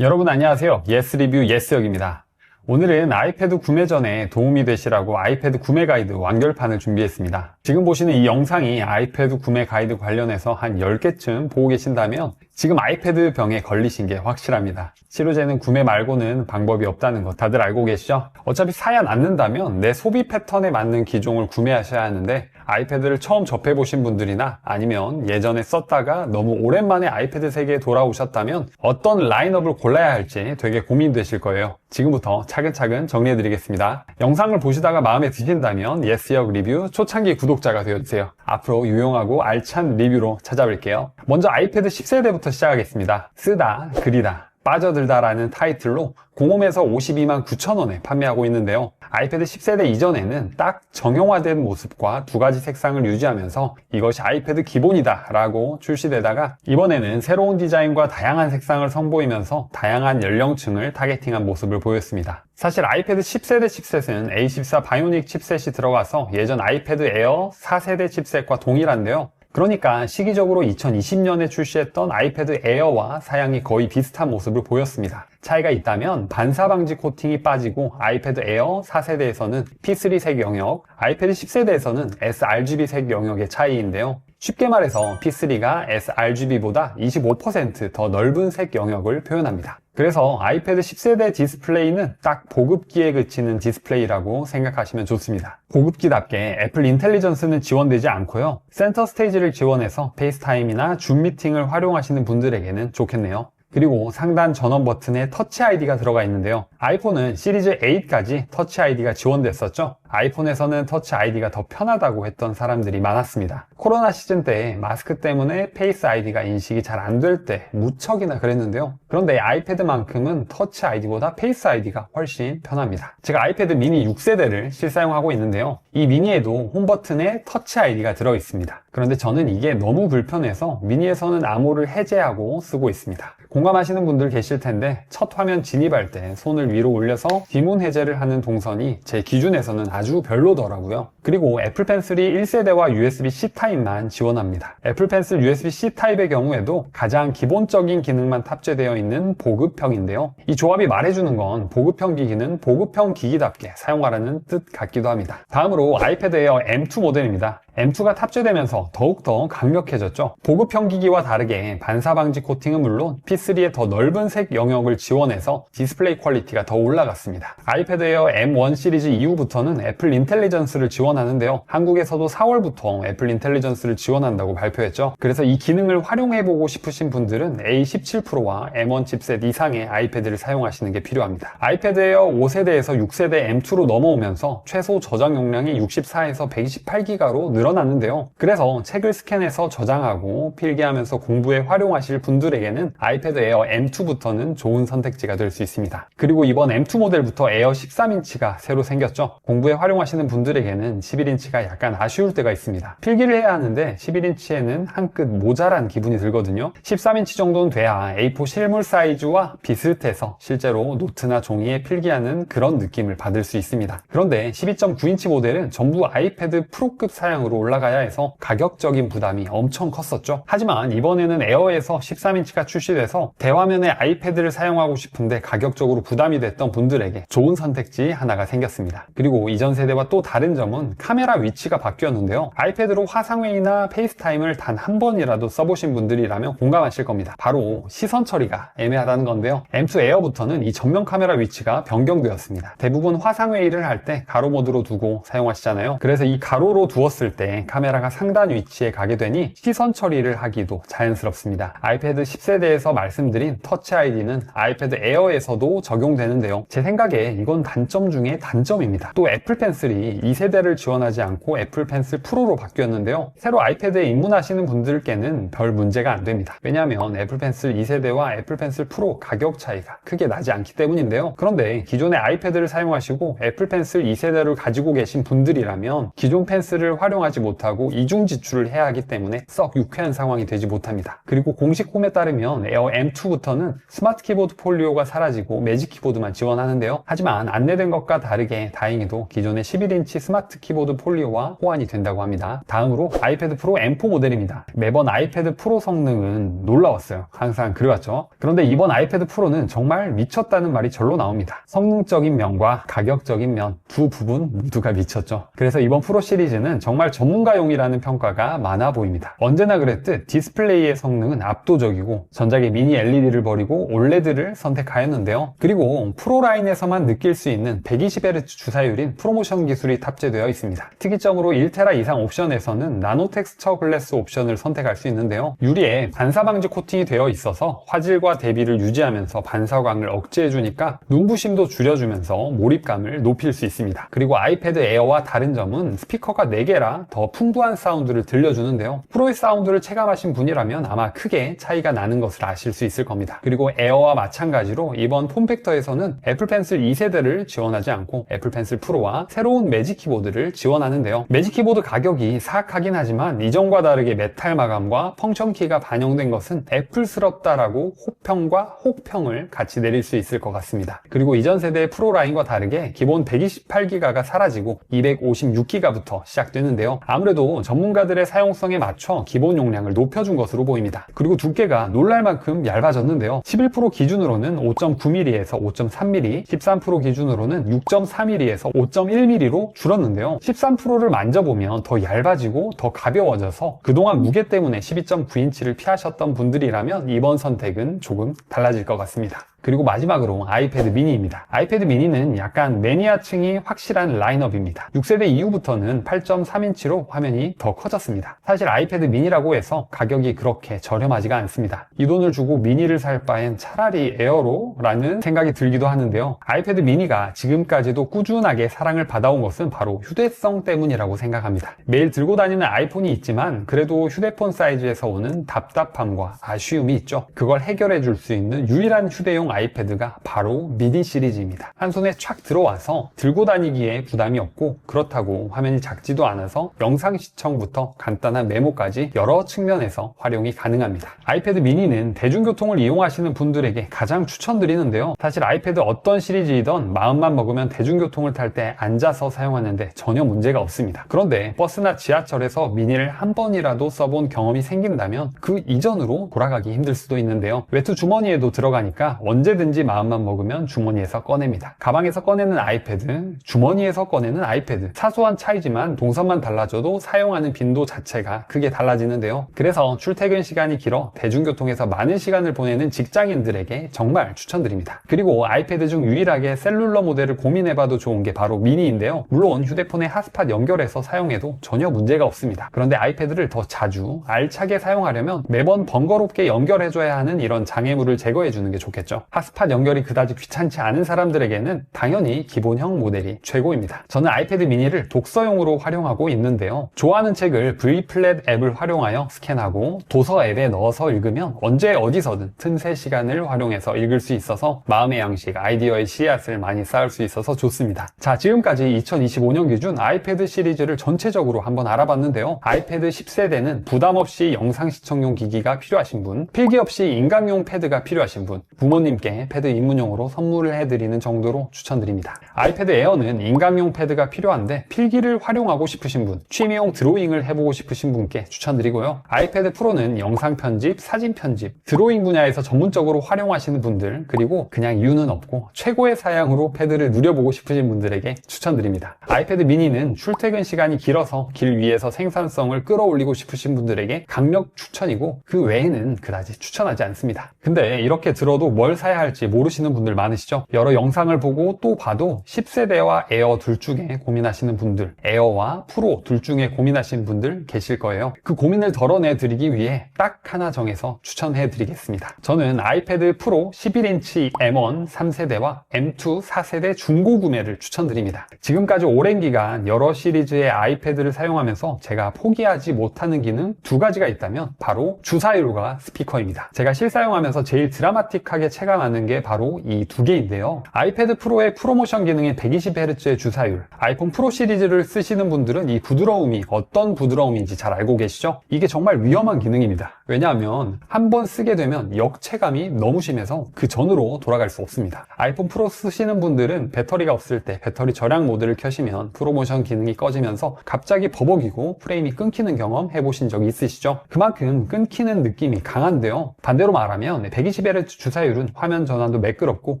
여러분 안녕하세요. 예스리뷰 예스역입니다. 오늘은 아이패드 구매 전에 도움이 되시라고 아이패드 구매 가이드 완결판을 준비했습니다. 지금 보시는 이 영상이 아이패드 구매 가이드 관련해서 한 10개쯤 보고 계신다면 지금 아이패드 병에 걸리신 게 확실합니다. 치료제는 구매 말고는 방법이 없다는 거 다들 알고 계시죠? 어차피 사야 않는다면 내 소비 패턴에 맞는 기종을 구매하셔야 하는데 아이패드를 처음 접해보신 분들이나 아니면 예전에 썼다가 너무 오랜만에 아이패드 세계에 돌아오셨다면 어떤 라인업을 골라야 할지 되게 고민되실 거예요. 지금부터 차근차근 정리해드리겠습니다. 영상을 보시다가 마음에 드신다면 예스역 리뷰 초창기 구독자가 되어주세요. 앞으로 유용하고 알찬 리뷰로 찾아뵐게요. 먼저 아이패드 10세대부터 시작하겠습니다. 쓰다, 그리다, 빠져들다 라는 타이틀로 공홈에서 52만 9천원에 판매하고 있는데요. 아이패드 10세대 이전에는 딱 정형화된 모습과 두 가지 색상을 유지하면서 이것이 아이패드 기본이다 라고 출시되다가 이번에는 새로운 디자인과 다양한 색상을 선보이면서 다양한 연령층을 타겟팅한 모습을 보였습니다. 사실 아이패드 10세대 칩셋은 A14 바이오닉 칩셋이 들어가서 예전 아이패드 에어 4세대 칩셋과 동일한데요. 그러니까 시기적으로 2020년에 출시했던 아이패드 에어와 사양이 거의 비슷한 모습을 보였습니다. 차이가 있다면 반사 방지 코팅이 빠지고 아이패드 에어 4세대에서는 P3 색 영역, 아이패드 10세대에서는 sRGB 색 영역의 차이인데요. 쉽게 말해서 P3가 sRGB보다 25% 더 넓은 색 영역을 표현합니다. 그래서 아이패드 10세대 디스플레이는 딱 보급기에 그치는 디스플레이라고 생각하시면 좋습니다. 보급기답게 애플 인텔리전스는 지원되지 않고요. 센터 스테이지를 지원해서 페이스타임이나 줌 미팅을 활용하시는 분들에게는 좋겠네요. 그리고 상단 전원 버튼에 터치 아이디가 들어가 있는데요. 아이폰은 시리즈 8까지 터치 아이디가 지원됐었죠. 아이폰에서는 터치 아이디가 더 편하다고 했던 사람들이 많았습니다. 코로나 시즌 때 마스크 때문에 페이스 아이디가 인식이 잘 안 될 때 무척이나 그랬는데요. 그런데 아이패드만큼은 터치 아이디보다 페이스 아이디가 훨씬 편합니다. 제가 아이패드 미니 6세대를 실사용하고 있는데요. 이 미니에도 홈 버튼에 터치 아이디가 들어 있습니다. 그런데 저는 이게 너무 불편해서 미니에서는 암호를 해제하고 쓰고 있습니다. 공감하시는 분들 계실 텐데 첫 화면 진입할 때 손을 위로 올려서 지문 해제를 하는 동선이 제 기준에서는 아주 별로더라고요. 그리고 애플 펜슬이 1세대와 USB-C 타입만 지원합니다. 애플 펜슬 USB-C 타입의 경우에도 가장 기본적인 기능만 탑재되어 있는 보급형인데요. 이 조합이 말해주는 건 보급형 기기는 보급형 기기답게 사용하라는 뜻 같기도 합니다. 다음으로 아이패드 에어 M2 모델입니다. M2가 탑재되면서 더욱더 강력해졌죠. 보급형 기기와 다르게 반사 방지 코팅은 물론 P3의 더 넓은 색 영역을 지원해서 디스플레이 퀄리티가 더 올라갔습니다. 아이패드 에어 M1 시리즈 이후부터는 애플 인텔리전스를 지원하는데요. 한국에서도 4월부터 애플 인텔리전스를 지원한다고 발표했죠. 그래서 이 기능을 활용해보고 싶으신 분들은 A17 프로와 M1 칩셋 이상의 아이패드를 사용하시는 게 필요합니다. 아이패드 에어 5세대에서 6세대 M2로 넘어오면서 최소 저장 용량이 64에서 128기가로 늘어났는데요. 그래서 책을 스캔해서 저장하고 필기하면서 공부에 활용하실 분들에게는 아이패드 에어 M2부터는 좋은 선택지가 될 수 있습니다. 그리고 이번 M2 모델부터 에어 13인치가 새로 생겼죠. 공부에 활용하시는 분들에게는 11인치가 약간 아쉬울 때가 있습니다. 필기를 해야 하는데 11인치에는 한 끗 모자란 기분이 들거든요. 13인치 정도는 돼야 A4 실물 사이즈와 비슷해서 실제로 노트나 종이에 필기하는 그런 느낌을 받을 수 있습니다. 그런데 12.9인치 모델은 전부 아이패드 프로급 사양으로 올라가야 해서 가격적인 부담이 엄청 컸었죠. 하지만 이번에는 에어에서 13인치가 출시돼서 대화면의 아이패드를 사용하고 싶은데 가격적으로 부담이 됐던 분들에게 좋은 선택지 하나가 생겼습니다. 그리고 이전 세대와 또 다른 점은 카메라 위치가 바뀌었는데요. 아이패드로 화상회의나 페이스타임을 단 한 번이라도 써보신 분들이라면 공감하실 겁니다. 바로 시선 처리가 애매하다는 건데요. M2 에어부터는 이 전면 카메라 위치가 변경되었습니다. 대부분 화상회의를 할 때 가로 모드로 두고 사용하시잖아요. 그래서 이 가로로 두었을 때 카메라가 상단 위치에 가게 되니 시선 처리를 하기도 자연스럽습니다. 아이패드 10세대에서 말씀드린 터치 아이디는 아이패드 에어에서도 적용되는데요. 제 생각에 이건 단점 중에 단점입니다. 또 애플 펜슬이 2세대를 지원하지 않고 애플 펜슬 프로로 바뀌었는데요. 새로 아이패드에 입문하시는 분들께는 별 문제가 안 됩니다. 왜냐하면 애플 펜슬 2세대와 애플 펜슬 프로 가격 차이가 크게 나지 않기 때문인데요. 그런데 기존의 아이패드를 사용하시고 애플 펜슬 2세대를 가지고 계신 분들이라면 기존 펜슬을 활용하지 못하고 이중 지출을 해야 하기 때문에 썩 유쾌한 상황이 되지 못합니다. 그리고 공식 홈에 따르면 에어 M2부터는 스마트 키보드 폴리오가 사라지고 매직 키보드만 지원하는데요. 하지만 안내된 것과 다르게 다행히도 기존의 11인치 스마트 키보드 폴리오와 호환이 된다고 합니다. 다음으로 아이패드 프로 M4 모델입니다. 매번 아이패드 프로 성능은 놀라웠어요. 항상 그래왔죠. 그런데 이번 아이패드 프로는 정말 미쳤다는 말이 절로 나옵니다. 성능적인 면과 가격적인 면 두 부분 모두가 미쳤죠. 그래서 이번 프로 시리즈는 정말 전문가용이라는 평가가 많아 보입니다. 언제나 그랬듯 디스플레이의 성능은 압도적이고 전작의 미니 LED를 버리고 OLED를 선택하였는데요. 그리고 프로 라인에서만 느낄 수 있는 120Hz 주사율인 프로모션 기술이 탑재되어 있습니다. 특이점으로 1테라 이상 옵션에서는 나노 텍스처 글래스 옵션을 선택할 수 있는데요. 유리에 반사 방지 코팅이 되어 있어서 화질과 대비를 유지하면서 반사광을 억제해주니까 눈부심도 줄여주면서 몰입감을 높일 수 있습니다. 그리고 아이패드 에어와 다른 점은 스피커가 4개라 더 풍부한 사운드를 들려주는데요. 프로의 사운드를 체감하신 분이라면 아마 크게 차이가 나는 것을 아실 수 있을 겁니다. 그리고 에어와 마찬가지로 이번 폼팩터에서는 애플 펜슬 2세대를 지원하지 않고 애플 펜슬 프로와 새로운 매직 키보드를 지원하는데요. 매직 키보드 가격이 사악하긴 하지만 이전과 다르게 메탈 마감과 펑션 키가 반영된 것은 애플스럽다라고 호평과 혹평을 같이 내릴 수 있을 것 같습니다. 그리고 이전 세대의 프로 라인과 다르게 기본 128기가가 사라지고 256기가부터 시작되는데요. 아무래도 전문가들의 사용성에 맞춰 기본 용량을 높여준 것으로 보입니다. 그리고 두께가 놀랄 만큼 얇아졌는데요. 11 프로 기준으로는 5.9mm에서 5.3mm, 13 프로 기준으로는 6.4mm에서 5.1mm로 줄었는데요. 13 프로를 만져보면 더 얇아지고 더 가벼워져서 그동안 무게 때문에 12.9인치를 피하셨던 분들이라면 이번 선택은 조금 달라질 것 같습니다. 그리고 마지막으로 아이패드 미니입니다. 아이패드 미니는 약간 매니아층이 확실한 라인업입니다. 6세대 이후부터는 8.3인치로 화면이 더 커졌습니다. 사실 아이패드 미니라고 해서 가격이 그렇게 저렴하지가 않습니다. 이 돈을 주고 미니를 살 바엔 차라리 에어로 라는 생각이 들기도 하는데요. 아이패드 미니가 지금까지도 꾸준하게 사랑을 받아온 것은 바로 휴대성 때문이라고 생각합니다. 매일 들고 다니는 아이폰이 있지만 그래도 휴대폰 사이즈에서 오는 답답함과 아쉬움이 있죠. 그걸 해결해 줄 수 있는 유일한 휴대용 아이패드가 바로 미니 시리즈입니다. 한 손에 촥 들어와서 들고 다니기에 부담이 없고 그렇다고 화면이 작지도 않아서 영상 시청부터 간단한 메모까지 여러 측면에서 활용이 가능합니다. 아이패드 미니는 대중교통을 이용하시는 분들에게 가장 추천드리는데요. 사실 아이패드 어떤 시리즈이든 마음만 먹으면 대중교통을 탈 때 앉아서 사용하는데 전혀 문제가 없습니다. 그런데 버스나 지하철에서 미니를 한 번이라도 써본 경험이 생긴다면 그 이전으로 돌아가기 힘들 수도 있는데요. 외투 주머니에도 들어가니까 언제든지 마음만 먹으면 주머니에서 꺼냅니다. 가방에서 꺼내는 아이패드, 주머니에서 꺼내는 아이패드. 사소한 차이지만 동선만 달라져도 사용하는 빈도 자체가 크게 달라지는데요. 그래서 출퇴근 시간이 길어 대중교통에서 많은 시간을 보내는 직장인들에게 정말 추천드립니다. 그리고 아이패드 중 유일하게 셀룰러 모델을 고민해봐도 좋은 게 바로 미니인데요. 물론 휴대폰에 핫스팟 연결해서 사용해도 전혀 문제가 없습니다. 그런데 아이패드를 더 자주 알차게 사용하려면 매번 번거롭게 연결해줘야 하는 이런 장애물을 제거해주는 게 좋겠죠. 핫스팟 연결이 그다지 귀찮지 않은 사람들에게는 당연히 기본형 모델이 최고입니다. 저는 아이패드 미니를 독서용으로 활용하고 있는데요. 좋아하는 책을 V플랫 앱을 활용하여 스캔하고 도서 앱에 넣어서 읽으면 언제 어디서든 틈새 시간을 활용해서 읽을 수 있어서 마음의 양식, 아이디어의 씨앗을 많이 쌓을 수 있어서 좋습니다. 자, 지금까지 2025년 기준 아이패드 시리즈를 전체적으로 한번 알아봤는데요. 아이패드 10세대는 부담 없이 영상 시청용 기기가 필요하신 분, 필기 없이 인강용 패드가 필요하신 분, 부모님께 패드 입문용으로 선물을 해드리는 정도로 추천드립니다. 아이패드 에어는 인강용 패드가 필요한데 필기를 활용하고 싶으신 분, 취미용 드로잉을 해보고 싶으신 분께 추천드리고요. 아이패드 프로는 영상 편집, 사진 편집, 드로잉 분야에서 전문적으로 활용하시는 분들, 그리고 그냥 이유는 없고 최고의 사양으로 패드를 누려보고 싶으신 분들에게 추천드립니다. 아이패드 미니는 출퇴근 시간이 길어서 길 위에서 생산성을 끌어올리고 싶으신 분들에게 강력 추천이고 그 외에는 그다지 추천하지 않습니다. 근데 이렇게 들어도 뭘 사야 할지 모르시는 분들 많으시죠? 여러 영상을 보고 또 봐도 10세대와 에어 둘 중에 고민하시는 분들, 에어와 프로 둘 중에 고민하시는 분들 계실 거예요. 그 고민을 덜어내 드리기 위해 딱 하나 정해서 추천해 드리겠습니다. 저는 아이패드 프로 11인치 M1 3세대와 M2 4세대 중고 구매를 추천드립니다. 지금까지 오랜 기간 여러 시리즈의 아이패드를 사용하면서 제가 포기하지 못하는 기능 두 가지가 있다면 바로 주사율과 스피커입니다. 제가 실사용하면서 제일 드라마틱하게 체감 자랑하는 게 바로 이 두 개인데요. 아이패드 프로의 프로모션 기능인 120Hz의 주사율, 아이폰 프로 시리즈를 쓰시는 분들은 이 부드러움이 어떤 부드러움인지 잘 알고 계시죠? 이게 정말 위험한 기능입니다. 왜냐하면 한번 쓰게 되면 역체감이 너무 심해서 그 전으로 돌아갈 수 없습니다. 아이폰 프로 쓰시는 분들은 배터리가 없을 때 배터리 절약 모드를 켜시면 프로모션 기능이 꺼지면서 갑자기 버벅이고 프레임이 끊기는 경험 해보신 적이 있으시죠? 그만큼 끊기는 느낌이 강한데요. 반대로 말하면 120Hz 주사율은 화면 전환도 매끄럽고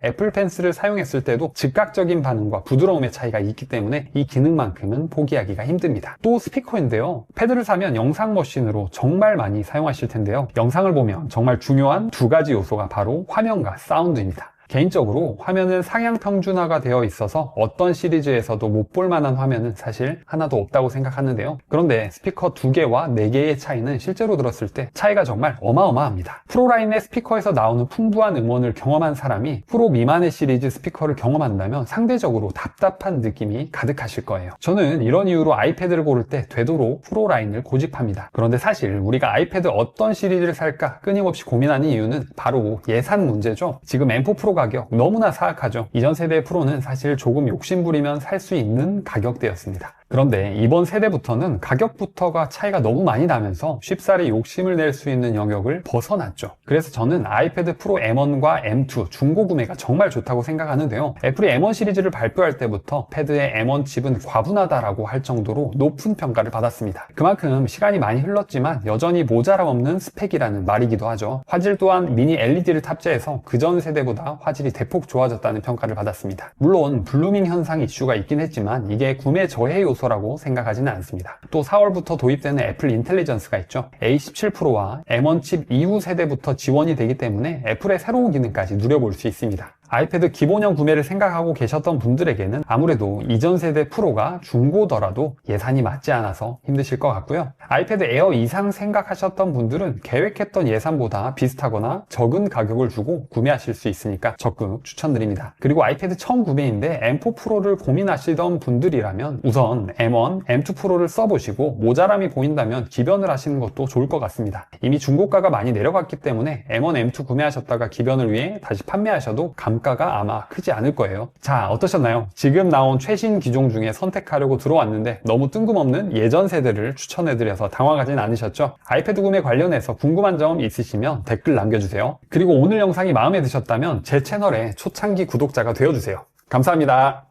애플 펜슬을 사용했을 때도 즉각적인 반응과 부드러움의 차이가 있기 때문에 이 기능만큼은 포기하기가 힘듭니다. 또 스피커인데요. 패드를 사면 영상 머신으로 정말 많이 사용하실 텐데요. 영상을 보면 정말 중요한 두 가지 요소가 바로 화면과 사운드입니다. 개인적으로 화면은 상향 평준화가 되어 있어서 어떤 시리즈에서도 못 볼 만한 화면은 사실 하나도 없다고 생각하는데요. 그런데 스피커 2개와 4개의 차이는 실제로 들었을 때 차이가 정말 어마어마합니다. 프로라인의 스피커에서 나오는 풍부한 음원을 경험한 사람이 프로 미만의 시리즈 스피커를 경험한다면 상대적으로 답답한 느낌이 가득하실 거예요. 저는 이런 이유로 아이패드를 고를 때 되도록 프로라인을 고집합니다. 그런데 사실 우리가 아이패드 어떤 시리즈를 살까 끊임없이 고민하는 이유는 바로 예산 문제죠. 지금 M4 프로 가격 너무나 사악하죠. 이전 세대의 프로는 사실 조금 욕심부리면 살 수 있는 가격대였습니다. 그런데 이번 세대부터는 가격부터가 차이가 너무 많이 나면서 쉽사리 욕심을 낼 수 있는 영역을 벗어났죠. 그래서 저는 아이패드 프로 M1과 M2 중고 구매가 정말 좋다고 생각하는데요. 애플이 M1 시리즈를 발표할 때부터 패드의 M1 칩은 과분하다라고 할 정도로 높은 평가를 받았습니다. 그만큼 시간이 많이 흘렀지만 여전히 모자람 없는 스펙이라는 말이기도 하죠. 화질 또한 미니 LED를 탑재해서 그전 세대보다 화질이 대폭 좋아졌다는 평가를 받았습니다. 물론 블루밍 현상 이슈가 있긴 했지만 이게 구매 저해 요소라고 생각하지는 않습니다. 또 4월부터 도입되는 애플 인텔리전스가 있죠. A17 프로와 M1 칩 이후 세대부터 지원이 되기 때문에 애플의 새로운 기능까지 누려볼 수 있습니다. 아이패드 기본형 구매를 생각하고 계셨던 분들에게는 아무래도 이전 세대 프로가 중고더라도 예산이 맞지 않아서 힘드실 것 같고요. 아이패드 에어 이상 생각하셨던 분들은 계획했던 예산보다 비슷하거나 적은 가격을 주고 구매하실 수 있으니까 적극 추천드립니다. 그리고 아이패드 처음 구매인데 M4 프로를 고민하시던 분들이라면 우선 M1, M2 프로를 써보시고 모자람이 보인다면 기변을 하시는 것도 좋을 것 같습니다. 이미 중고가가 많이 내려갔기 때문에 M1, M2 구매하셨다가 기변을 위해 다시 판매하셔도 감가가 아마 크지 않을 거예요. 자, 어떠셨나요? 지금 나온 최신 기종 중에 선택하려고 들어왔는데 너무 뜬금없는 예전 세대를 추천해드려서 당황하진 않으셨죠? 아이패드 구매 관련해서 궁금한 점 있으시면 댓글 남겨주세요. 그리고 오늘 영상이 마음에 드셨다면 제 채널의 초창기 구독자가 되어주세요. 감사합니다.